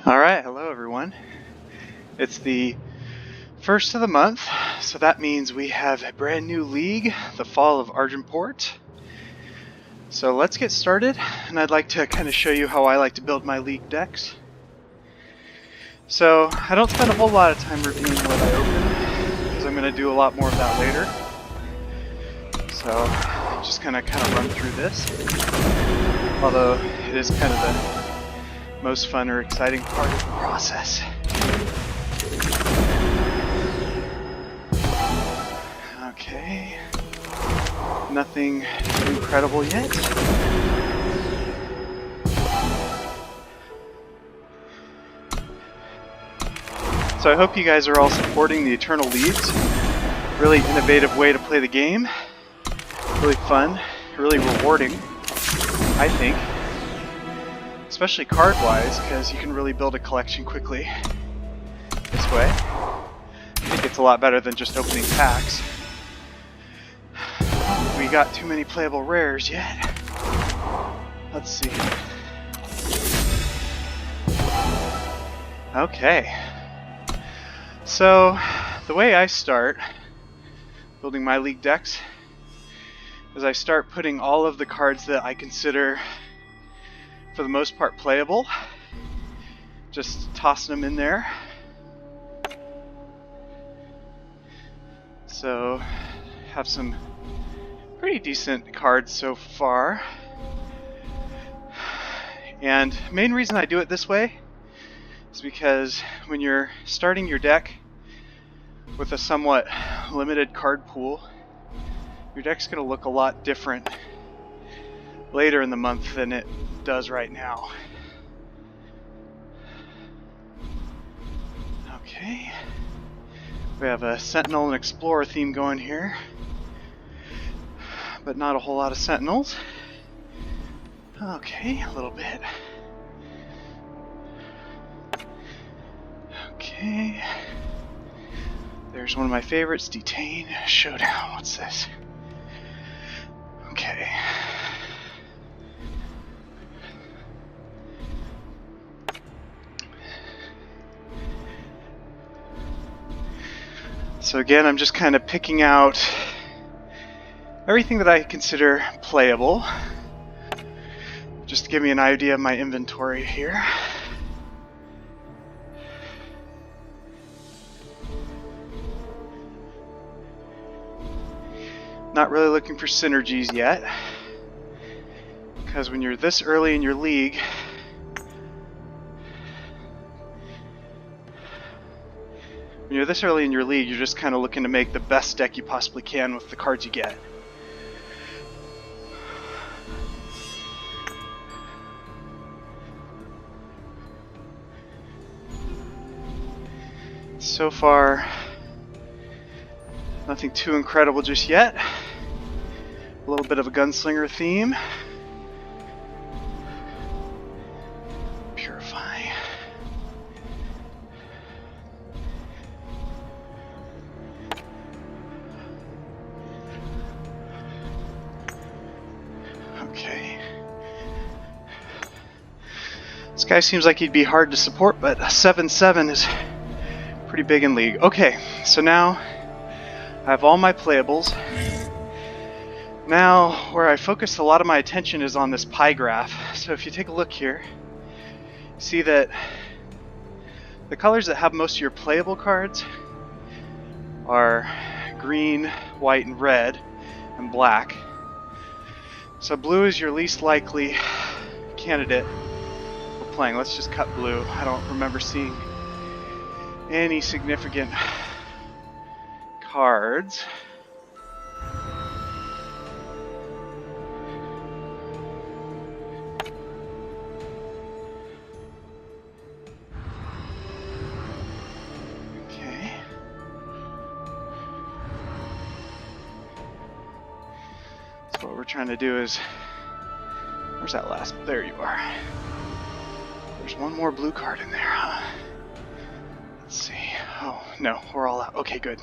Alright, hello everyone. It's the first of the month, so that means we have a brand new league, the Fall of Argenport. So let's get started, and I'd like to kind of show you how I like to build my league decks. So I don't spend a whole lot of time reviewing what I open, because I'm going to do a lot more of that later. So I'm just going to kind of run through this, although it is kind of the most fun or exciting part of the process. Okay, nothing incredible yet. So I hope you guys are all supporting the Eternal Leaves. Really innovative way to play the game. Really fun, really rewarding, I think. Especially card-wise, because you can really build a collection quickly this way. I think it's a lot better than just opening packs. We got too many playable rares yet. Let's see. Okay. So, the way I start building my league decks is I start putting all of the cards that I consider for the most part playable, just tossing them in there. So have some pretty decent cards so far, and main reason I do it this way is because when you're starting your deck with a somewhat limited card pool, your deck's going to look a lot different later in the month than it does right now. Okay, we have a Sentinel and Explorer theme going here, but not a whole lot of Sentinels. Okay, a little bit. Okay, there's one of my favorites, Detain Showdown. What's this? Okay. So again, I'm just kind of picking out everything that I consider playable, just to give me an idea of my inventory here. Not really looking for synergies yet, because when you're this early in your league, you're just kind of looking to make the best deck you possibly can with the cards you get. So far, nothing too incredible just yet. A little bit of a gunslinger theme. Purify. Okay. This guy seems like he'd be hard to support, but a 7/7 is pretty big in League. Okay, so now I have all my playables. Now, where I focus a lot of my attention is on this pie graph. So if you take a look here, see that the colors that have most of your playable cards are green, white, and red, and black. So blue is your least likely candidate for playing. Let's just cut blue. I don't remember seeing any significant cards. Okay. So what we're trying to do is, where's that last? There you are. There's one more blue card in there, huh? Let's see. Oh, no, we're all out. Okay, good.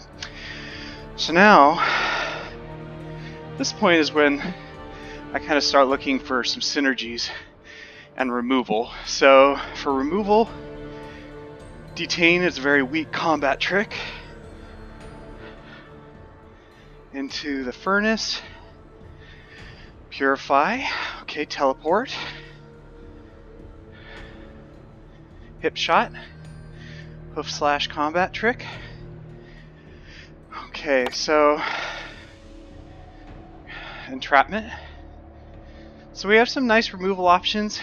So now, this point is when I kind of start looking for some synergies and removal. So for removal, Detain is a very weak combat trick. Into the furnace. Purify. Okay, teleport. Hip shot. Hoof slash combat trick. Okay, so entrapment. So we have some nice removal options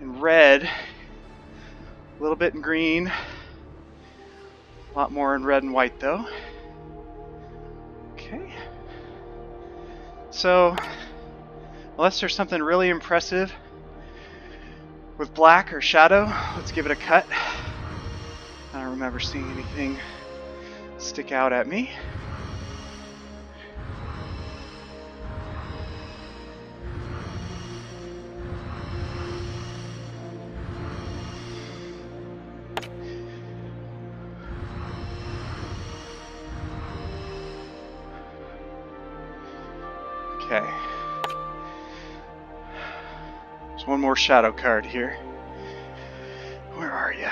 in red, a little bit in green, a lot more in red and white though. Okay. So unless there's something really impressive with black or shadow, let's give it a cut. I don't remember seeing anything stick out at me. Okay. There's one more shadow card here. Where are you?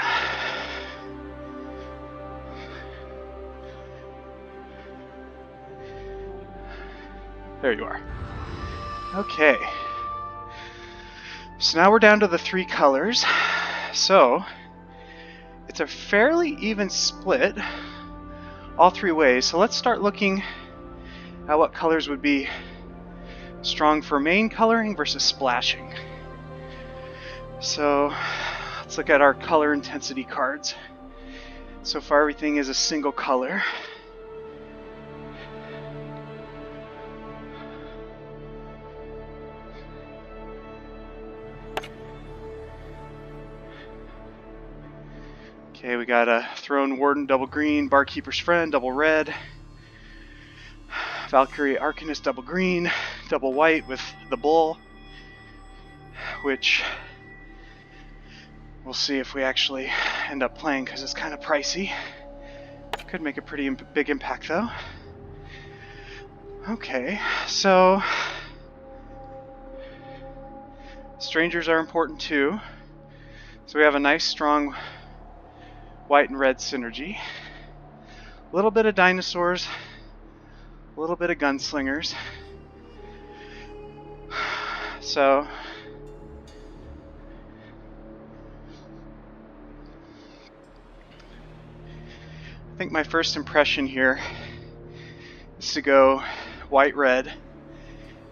There you are. Okay. So now we're down to the 3 colors. So it's a fairly even split all 3 ways. So let's start looking at what colors would be strong for main coloring versus splashing. So let's look at our color intensity cards. So far everything is a single color. Okay, we got a Throne Warden double green, Barkeeper's Friend double red, Valkyrie Arcanist double green, double white with the bull, which we'll see if we actually end up playing because it's kind of pricey. Could make a pretty big impact though. Okay, so strangers are important too. So we have a nice strong white and red synergy. A little bit of dinosaurs, a little bit of gunslingers. So I think my first impression here is to go white red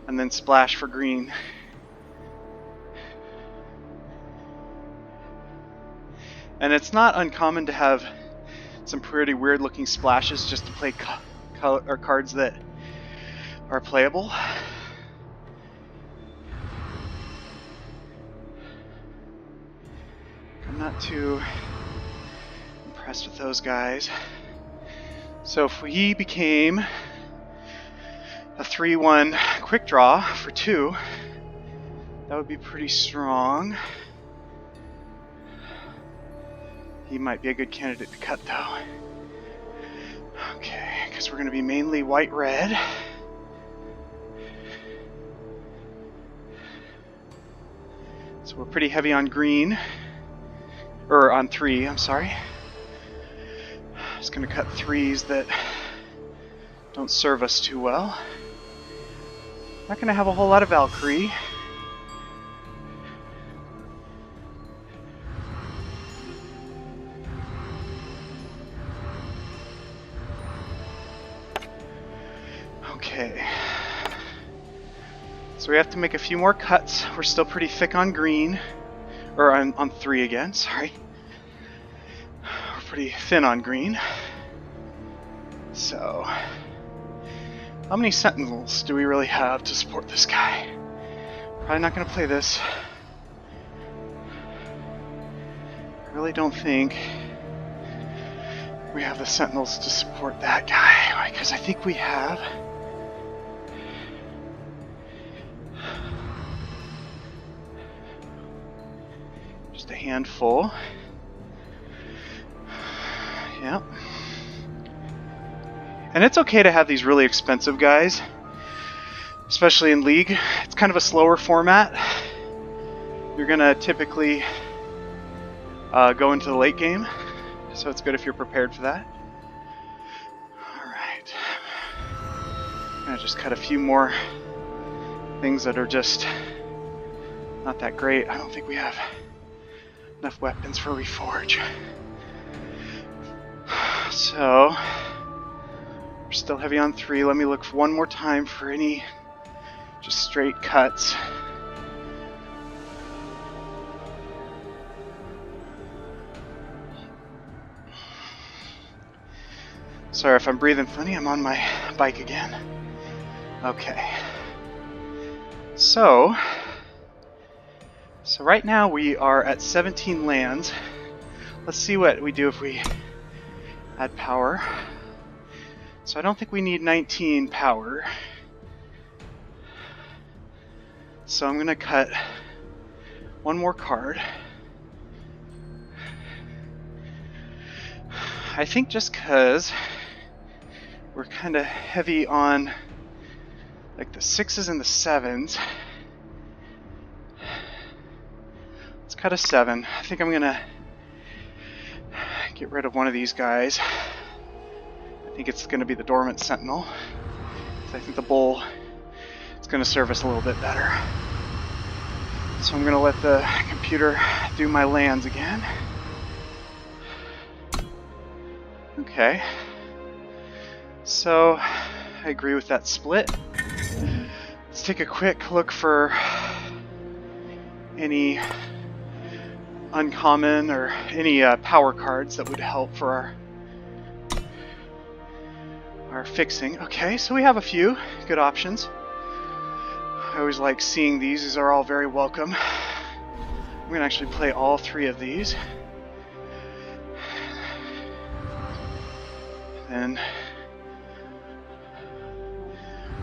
and then splash for green. And it's not uncommon to have some pretty weird looking splashes just to play cards that are playable. I'm not too impressed with those guys. So if he became a 3-1 quick draw for 2, that would be pretty strong. He might be a good candidate to cut though. Okay, because we're going to be mainly white-red. So we're pretty heavy on green. Or on 3, I'm sorry. Just going to cut 3s that don't serve us too well. Not going to have a whole lot of Valkyrie. Okay, so we have to make a few more cuts. We're still pretty thick on green, or on 3 again, sorry. We're pretty thin on green. So, how many sentinels do we really have to support this guy? Probably not going to play this. I really don't think we have the sentinels to support that guy, because I think we have just a handful. Yep. And it's okay to have these really expensive guys, especially in League. It's kind of a slower format. You're gonna typically go into the late game. So it's good if you're prepared for that. Alright. I'm gonna just cut a few more things that are just not that great. I don't think we have enough weapons for Reforge. So, we're still heavy on 3. Let me look one more time for any just straight cuts. Sorry if I'm breathing funny, I'm on my bike again. Okay. So right now we are at 17 lands. Let's see what we do if we add power. So I don't think we need 19 power. So I'm gonna cut one more card. I think just because we're kind of heavy on like the 6s and the 7s. Let's cut a 7. I think I'm gonna get rid of one of these guys. I think it's gonna be the Dormant Sentinel. I think the Bull is gonna serve us a little bit better. So I'm gonna let the computer do my lands again. Okay. So I agree with that split. Let's take a quick look for any uncommon or any power cards that would help for our fixing. Okay, so we have a few good options. I always like seeing these. These are all very welcome. I'm going to actually play all 3 of these. And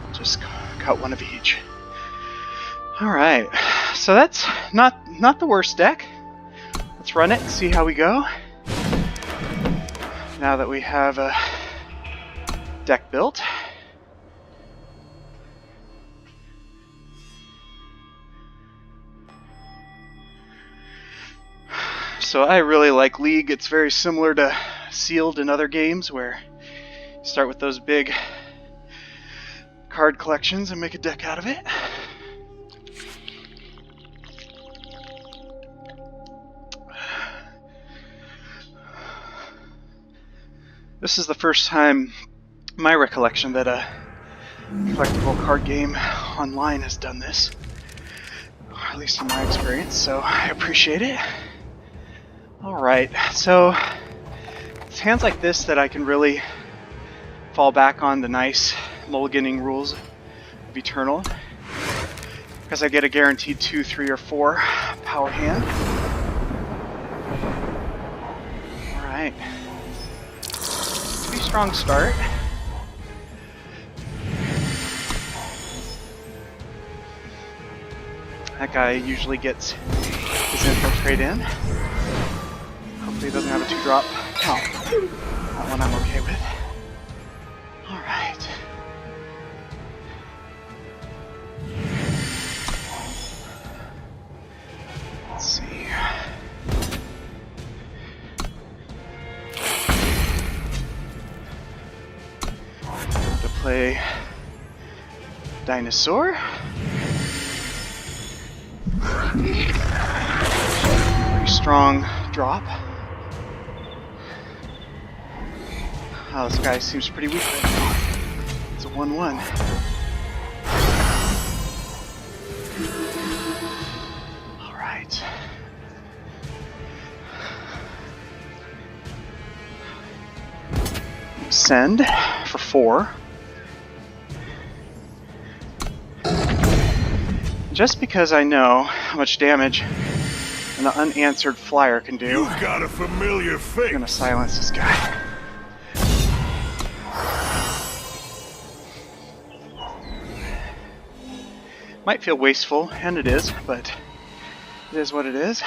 I'll just cut one of each. Alright, so that's not the worst deck. Let's run it and see how we go. Now that we have a deck built. So I really like League. It's very similar to Sealed in other games where you start with those big card collections and make a deck out of it. This is the first time, my recollection, that a collectible card game online has done this. Or at least in my experience, so I appreciate it. Alright, so it's hands like this that I can really fall back on the nice mulliganing rules of Eternal, because I get a guaranteed 2, 3, or 4 power hand. Alright. Pretty strong start. That guy usually gets his infiltrate in. Hopefully he doesn't have a 2-drop. Oh, that one I'm okay with. Alright. Let's see. To play Dinosaur. Pretty strong drop. Oh, this guy seems pretty weak right now. It's a 1-1. Alright. Send for 4. Just because I know how much damage an unanswered flyer can do, You've got a familiar face. I'm gonna silence this guy. Might feel wasteful, and it is, but it is what it is.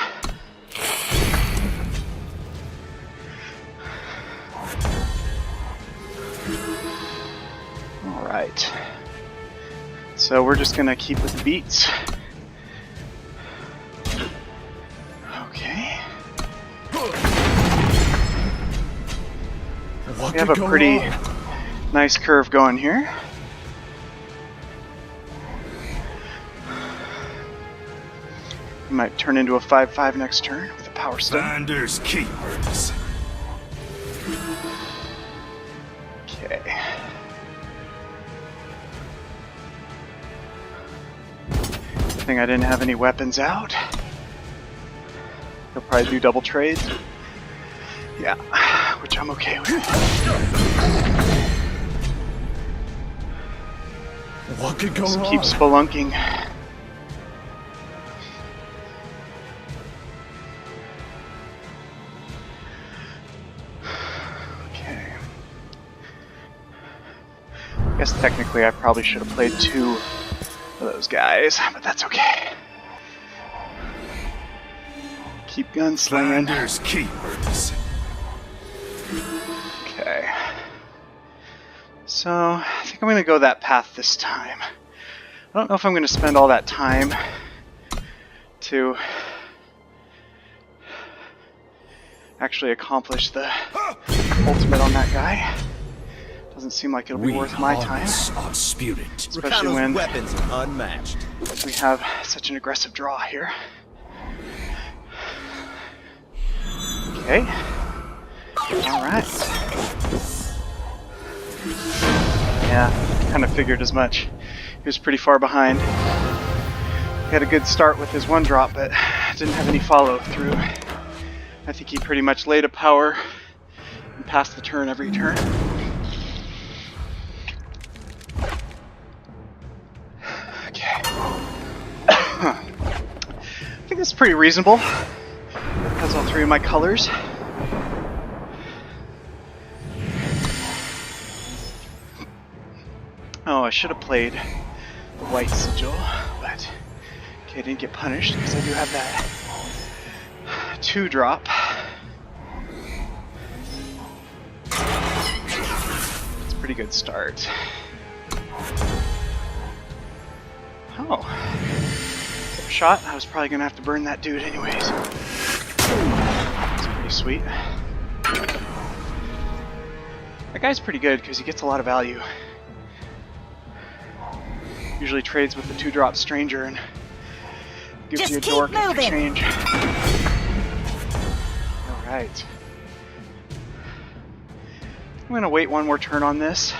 Alright. So we're just gonna keep with the beats. Okay. We have a pretty nice curve going here. Might turn into a 5-5 next turn with a power stone. Finders keepers. Okay. Good thing I didn't have any weapons out. He'll probably do double trades. Yeah, which I'm okay with. What could go Just wrong? keep spelunking. Okay. I guess technically I probably should have played 2 of those guys, but that's okay. Keep gunslinging. Finders keepers. Okay. So, I think I'm going to go that path this time. I don't know if I'm going to spend all that time to actually accomplish the ultimate on that guy. Doesn't seem like it'll be worth my time. Undisputed. Especially when weapons unmatched. we have such an aggressive draw here. Okay. Alright. Yeah, kind of figured as much. He was pretty far behind. He had a good start with his 1-drop, but didn't have any follow through. I think he pretty much laid a power and passed the turn every turn. Okay. I think that's pretty reasonable. Has all 3 of my colors. Oh, I should have played the white sigil, but okay, I didn't get punished because I do have that 2-drop. It's a pretty good start. Oh. Shot, I was probably going to have to burn that dude anyways. That's pretty sweet. That guy's pretty good because he gets a lot of value. Usually trades with the 2-drop stranger and gives you a dork in exchange. Alright. I'm going to wait 1 more turn on this.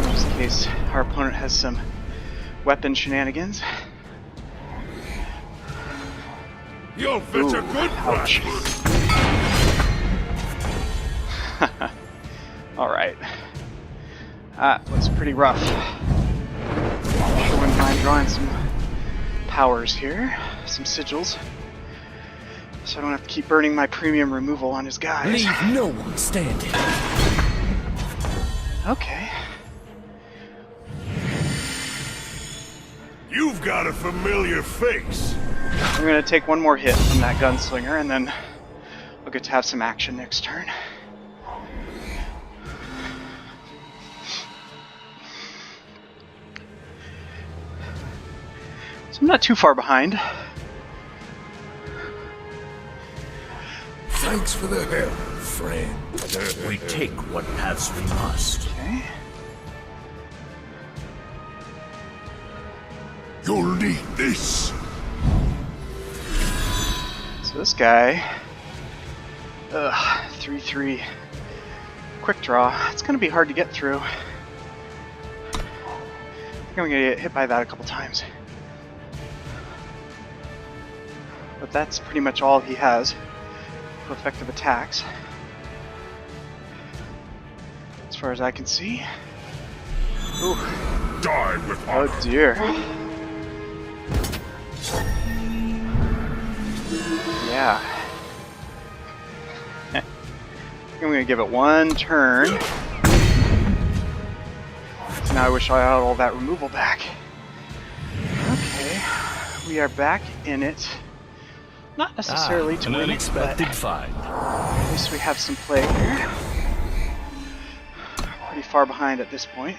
Just in case our opponent has some weapon shenanigans. You'll fit a good ouch. Alright. That was pretty rough. Sure wouldn't mind drawing some powers here. Some sigils. So I don't have to keep burning my premium removal on his guys. Leave no one standing. Okay. You've got a familiar face. I'm going to take 1 more hit from that gunslinger, and then I'll get to have some action next turn. So I'm not too far behind. Thanks for the help, friend. We take what paths we must. Okay. You'll need this. So this guy, 3-3, quick draw. It's going to be hard to get through. I think I'm going to get hit by that a couple times. But that's pretty much all he has for effective attacks, as far as I can see. Ooh. Die with honor. Oh dear. Yeah. I'm going to give it 1 turn. So now I wish I had all that removal back. Okay. We are back in it. Not necessarily to an win it, unexpected but fight. at least we have some play here. Pretty far behind at this point.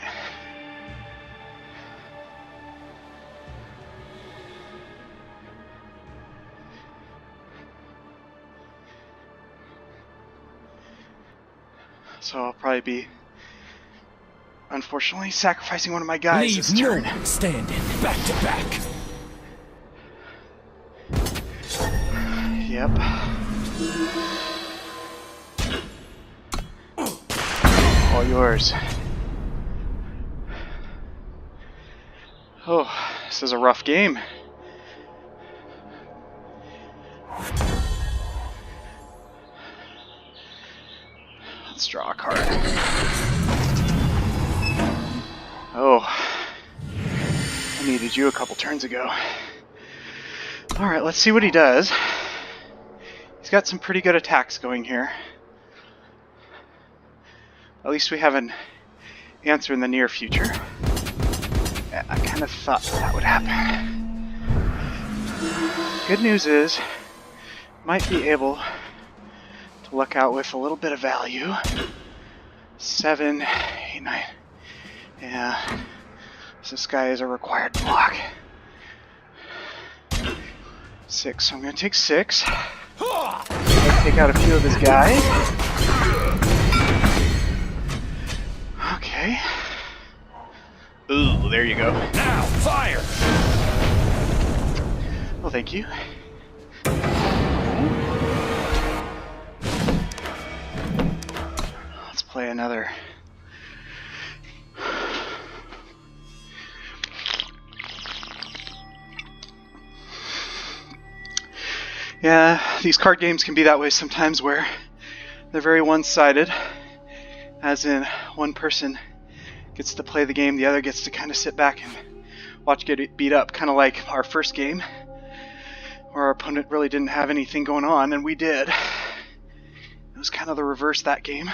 So I'll probably be, unfortunately, sacrificing one of my guys this Leave no turn. one standing. Back to back. Yep. All yours. Oh, this is a rough game. Let's draw a card. Oh, I needed you a couple turns ago. Alright, let's see what he does. He's got some pretty good attacks going here. At least we have an answer in the near future. Yeah, I kind of thought that would happen. Good news is, might be able to luck out with a little bit of value. 7, 8, 9. Yeah, this guy is a required block. 6, so I'm going to take 6. Take out a few of his guys. Okay. Ooh, there you go. Now, fire! Well, thank you. Let's play another. Yeah, these card games can be that way sometimes, where they're very one-sided, as in one person gets to play the game, the other gets to kind of sit back and watch get it beat up, kind of like our first game, where our opponent really didn't have anything going on, and we did. It was kind of the reverse that game.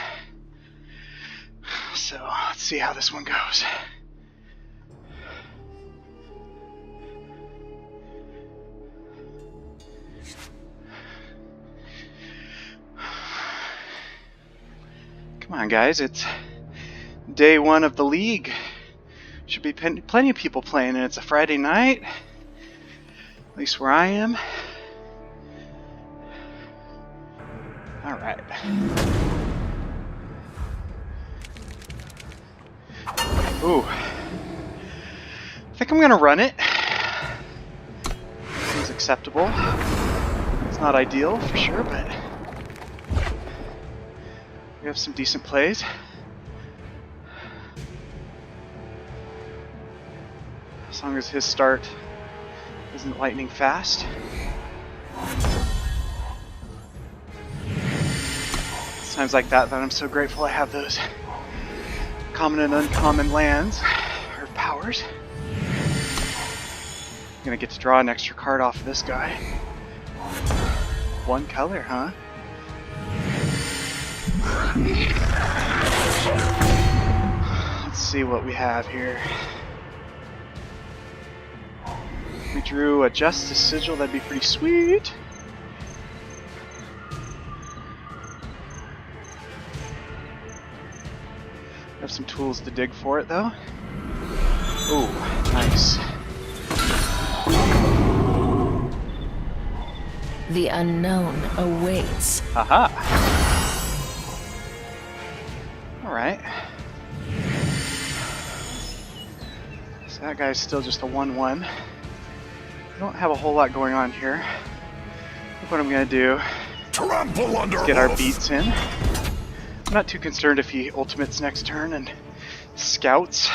So, let's see how this one goes. Come on, guys, it's day 1 of the league. Should be plenty of people playing, and it's a Friday night. At least where I am. Alright. Ooh. I think I'm gonna run it. Seems acceptable. It's not ideal for sure, but we have some decent plays. As long as his start isn't lightning fast. It's times like that I'm so grateful I have those common and uncommon lands, or powers. I'm gonna get to draw an extra card off of this guy. One color, huh? Let's see what we have here. We drew a Justice Sigil, that'd be pretty sweet. Have some tools to dig for it though. Oh, nice. The unknown awaits. Aha! Alright. So that guy's still just a 1-1. I don't have a whole lot going on here. I think what I'm going to do Trample under is get our hoof. beats in. I'm not too concerned if he ultimates next turn and scouts.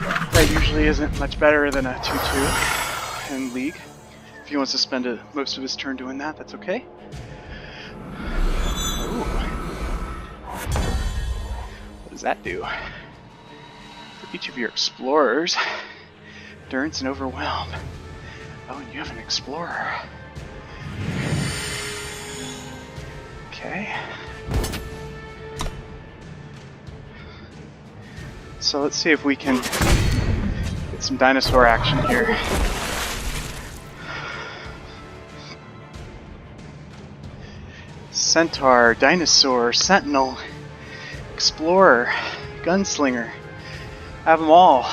That usually isn't much better than a 2-2 in League. If he wants to spend most of his turn doing that, that's okay. Ooh. What does that do? For each of your explorers, endurance and overwhelm. Oh, and you have an explorer. Okay. So let's see if we can get some dinosaur action here. Centaur, Dinosaur, Sentinel, Explorer, Gunslinger. I have them all.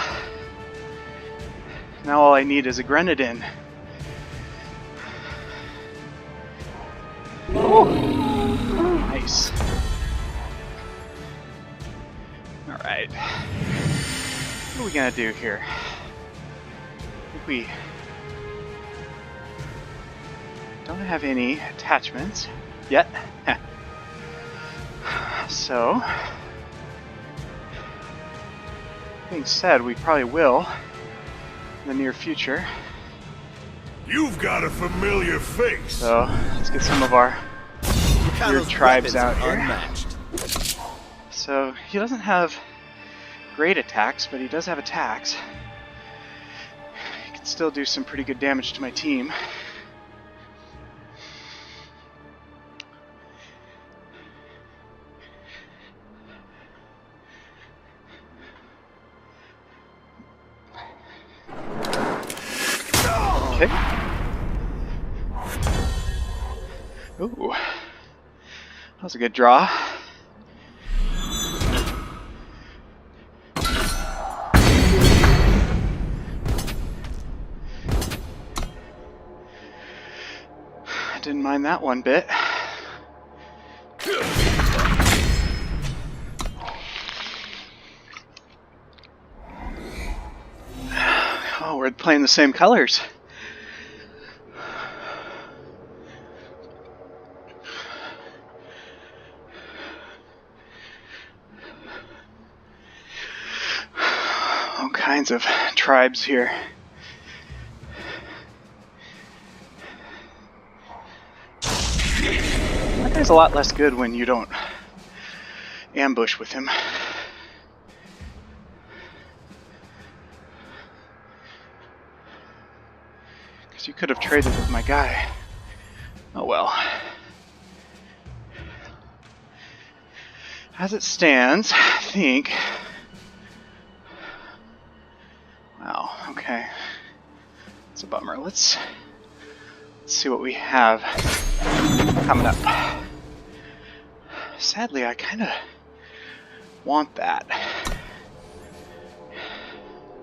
Now all I need is a Grenadin. Oh, nice. Alright. What are we gonna do here? I think we don't have any attachments yet. So, being said, we probably will in the near future. You've got a familiar face. So, let's get some of our weird tribes out here. Unmatched. So, he doesn't have great attacks, but he does have attacks. He can still do some pretty good damage to my team. Okay. Ooh. That was a good draw. Didn't mind that one bit. Oh, we're playing the same colors. All kinds of tribes here. That guy's a lot less good when you don't ambush with him. Because you could have traded with my guy. Oh well. As it stands, I think... Wow, okay. It's a bummer. Let's see what we have coming up. Sadly, I kind of want that.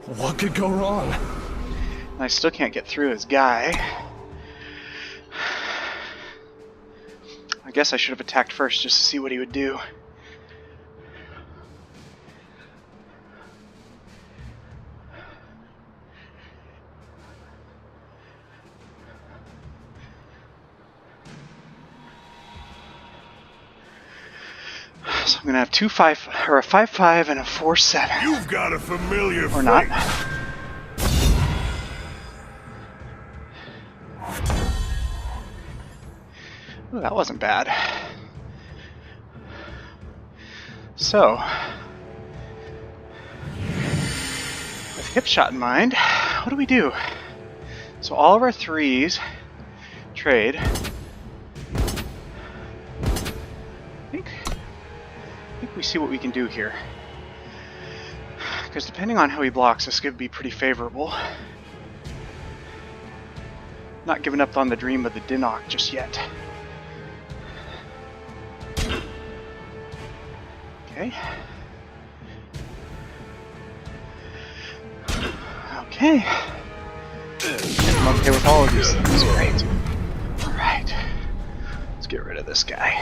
What could go wrong? And I still can't get through his guy. I guess I should have attacked first just to see what he would do. So I'm gonna have 2-5 or a 5-5 and a 4-7. You've got a familiar face. Or not. Ooh, that wasn't bad. So, with hip shot in mind, what do we do? So all of our 3s trade. I think we see what we can do here. Because depending on how he blocks, this could be pretty favorable. Not giving up on the dream of the Dinok just yet. Okay. Okay. I'm okay with all of these things. Great. Alright. Let's get rid of this guy.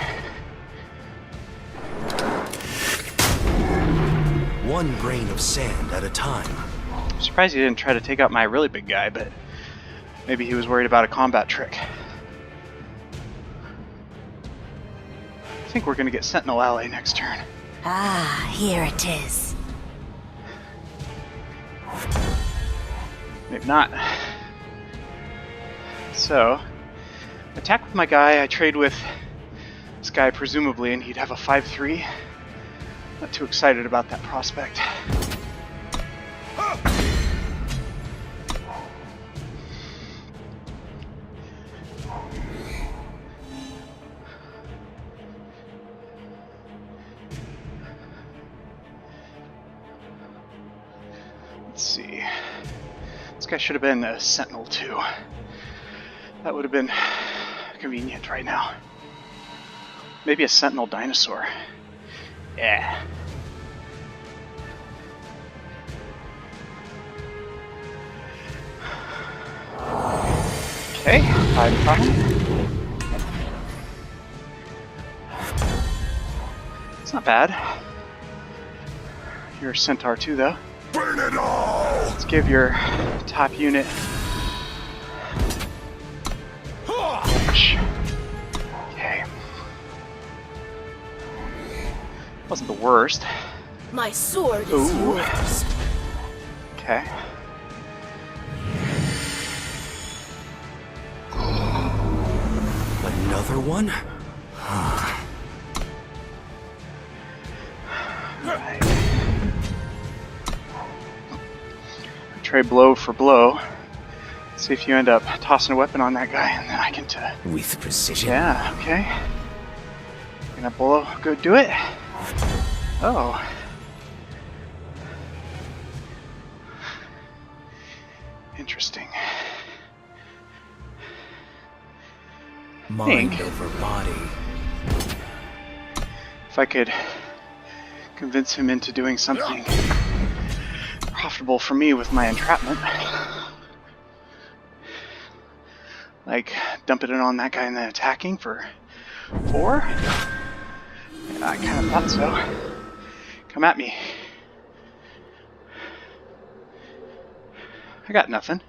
One grain of sand at a time. I'm surprised he didn't try to take out my really big guy, but maybe he was worried about a combat trick. I think we're going to get Sentinel Ally next turn. Ah, here it is. Maybe not. So, attack with my guy, I trade with this guy presumably, and he'd have a 5-3. Not too excited about that prospect. Let's see. This guy should have been a Sentinel too. That would have been convenient right now. Maybe a Sentinel Dinosaur. Yeah. Okay, 5-5. It's not bad. your Centaur too, though. Burn it all! Let's give your top unit push. Okay. Wasn't the worst. My sword is Ooh. yours. Okay. Another one? Right. Trade blow for blow. See if you end up tossing a weapon on that guy, and then I can. With precision? Yeah. Okay. Gonna blow. Go do it. Oh. Interesting. Mind Think. over body. If I could convince him into doing something profitable for me with my entrapment, like dumping it on that guy and then attacking for 4. Yeah, I kind of thought so. Come at me. I got nothing.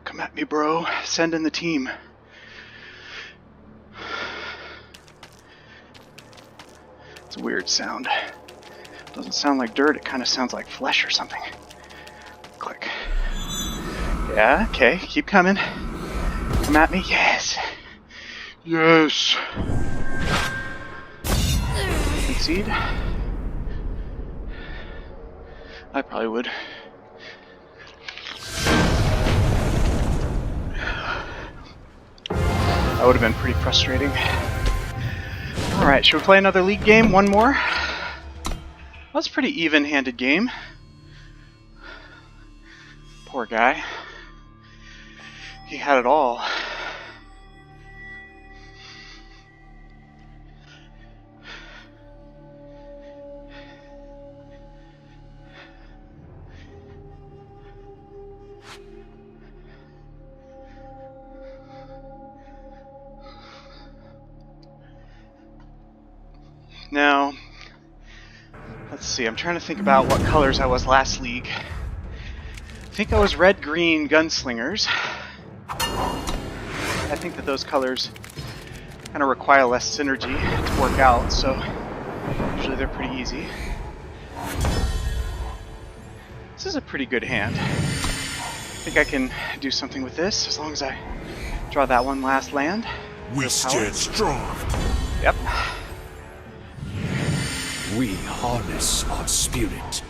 Come at me, bro. Send in the team. It's a weird sound. Doesn't sound like dirt, it kind of sounds like flesh or something. Click. Yeah, okay, keep coming. Come at me, yes. Yes. Concede? I probably would. That would have been pretty frustrating. Alright, should we play another league game? One more? That was a pretty even-handed game. Poor guy. He had it all. Now, let's see, I'm trying to think about what colors I was last league. I think I was red-green gunslingers. I think that those colors kind of require less synergy to work out, so usually they're pretty easy. This is a pretty good hand. I think I can do something with this as long as I draw that one last land. We stand strong. Yep. We harness our spirit.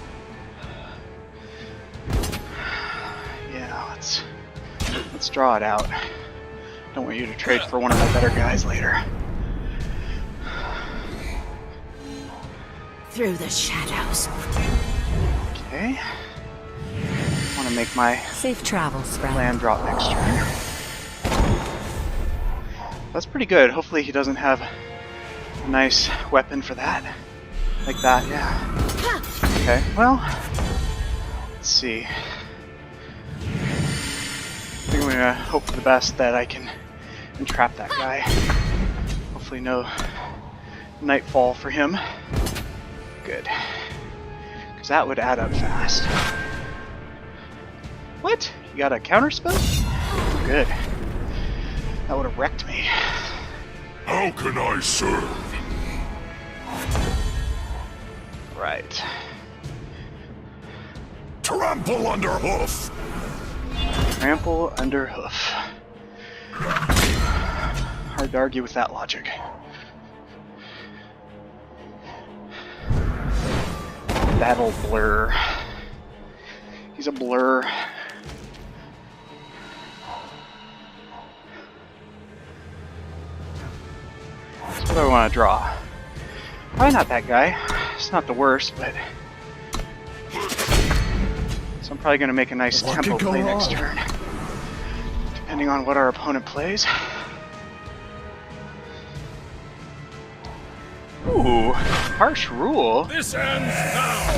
Yeah, let's draw it out. Don't want you to trade for one of my better guys later. Through the shadows. Okay. Want to make my Safe travels, friend. land drop next turn. That's pretty good. Hopefully he doesn't have a nice weapon for that. Like that, yeah. Okay, well, let's see. I think I'm gonna hope for the best that I can entrap that guy. Hopefully no nightfall for him. Good. Because that would add up fast. What? You got a counterspell? Good. That would have wrecked me. How can I serve? Right. Trample under hoof. Trample under hoof. Hard to argue with that logic. Battle blur. He's a blur. That's what I want to draw. Probably not that guy. It's not the worst, but... So I'm probably going to make a nice What tempo could go play next wrong? turn. Depending on what our opponent plays. Ooh, harsh rule. This ends now.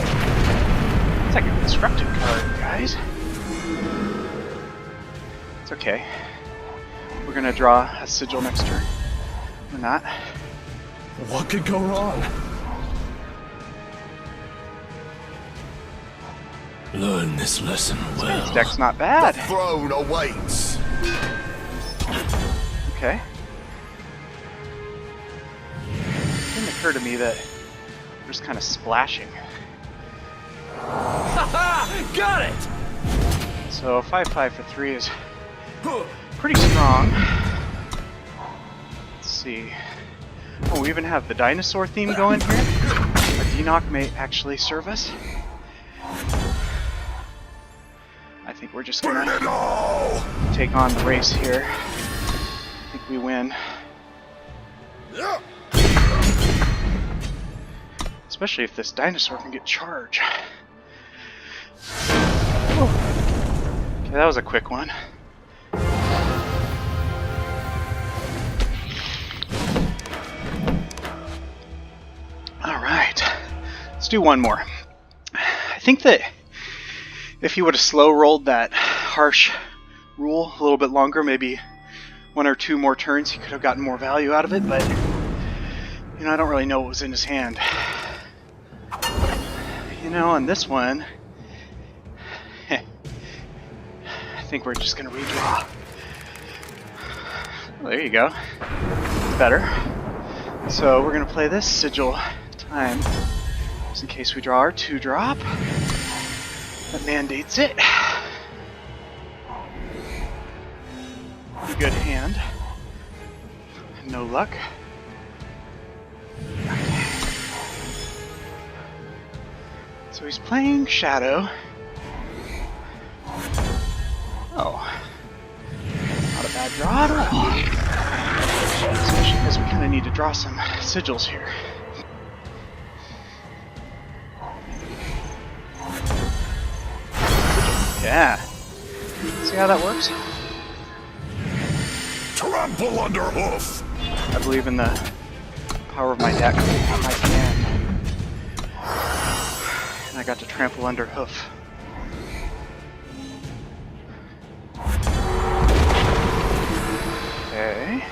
It's like a constructed card, guys. It's okay. We're going to draw a sigil next turn. Or not. What could go wrong? Learn this lesson This well. deck's not The bad. throne awaits. Okay. It didn't occur to me that we're just kind of splashing. Got it! So 5/5 for 3 is pretty strong. Let's see. Oh, we even have the dinosaur theme going here. Our D-Knock may actually serve us. I think we're just Burn it gonna all! take on the race here. I think we win. Especially if this dinosaur can get charged. Okay, that was a quick one. Alright, let's do one more. I think that if he would have slow rolled that harsh rule a little bit longer, maybe 1 or 2 more turns, he could have gotten more value out of it, but you know, I don't really know what was in his hand. You know, on this one, I think we're just gonna redraw. Well, there you go. It's better. So we're gonna play this sigil time, just in case we draw our 2-drop. That mandates it. Pretty good hand. No luck. Okay. So he's playing Shadow. Oh. Not a bad draw at all. Especially because we kind of need to draw some sigils here. Yeah. See how that works? Trample under hoof. I believe in the power of my deck at my command. And I got to trample under hoof. Okay.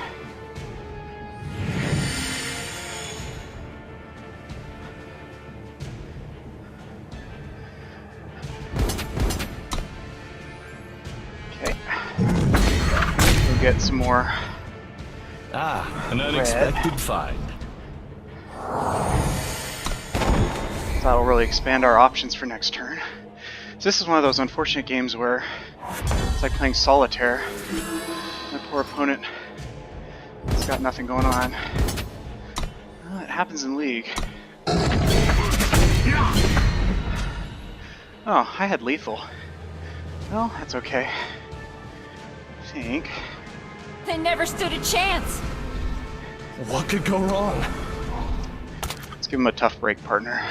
Okay. We'll get some more. Ah, an unexpected find. That'll really expand our options for next turn. So this is one of those unfortunate games where it's like playing solitaire. My poor opponent has got nothing going on. Well, it happens in League. Oh, I had lethal. Well, that's okay. I think. They never stood a chance. What could go wrong? Let's give him a tough break, partner.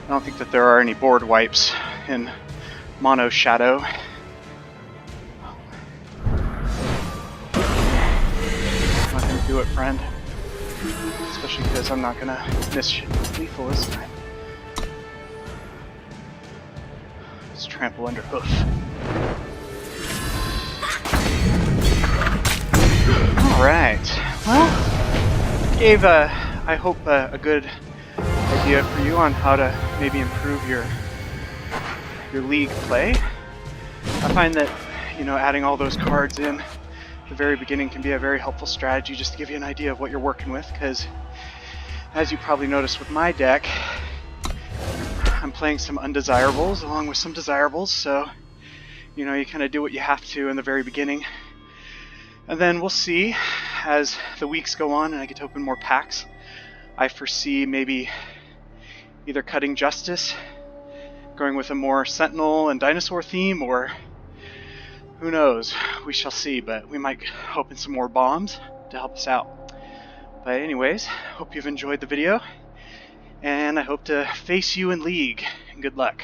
I don't think that there are any board wipes in Mono Shadow. I'm not gonna do it, friend. Especially because I'm not gonna miss lethal this time. Let's trample under hoof. Alright. Well, gave, I hope, a good idea for you on how to maybe improve your League play. I find that, you know, adding all those cards in at the very beginning can be a very helpful strategy just to give you an idea of what you're working with, because as you probably noticed with my deck, I'm playing some undesirables along with some desirables, so you know, you kind of do what you have to in the very beginning. And then we'll see as the weeks go on and I get to open more packs. I foresee maybe either cutting Justice, going with a more Sentinel and Dinosaur theme, or who knows, we shall see, but we might open some more bombs to help us out. But anyways, hope you've enjoyed the video, and I hope to face you in League, and good luck.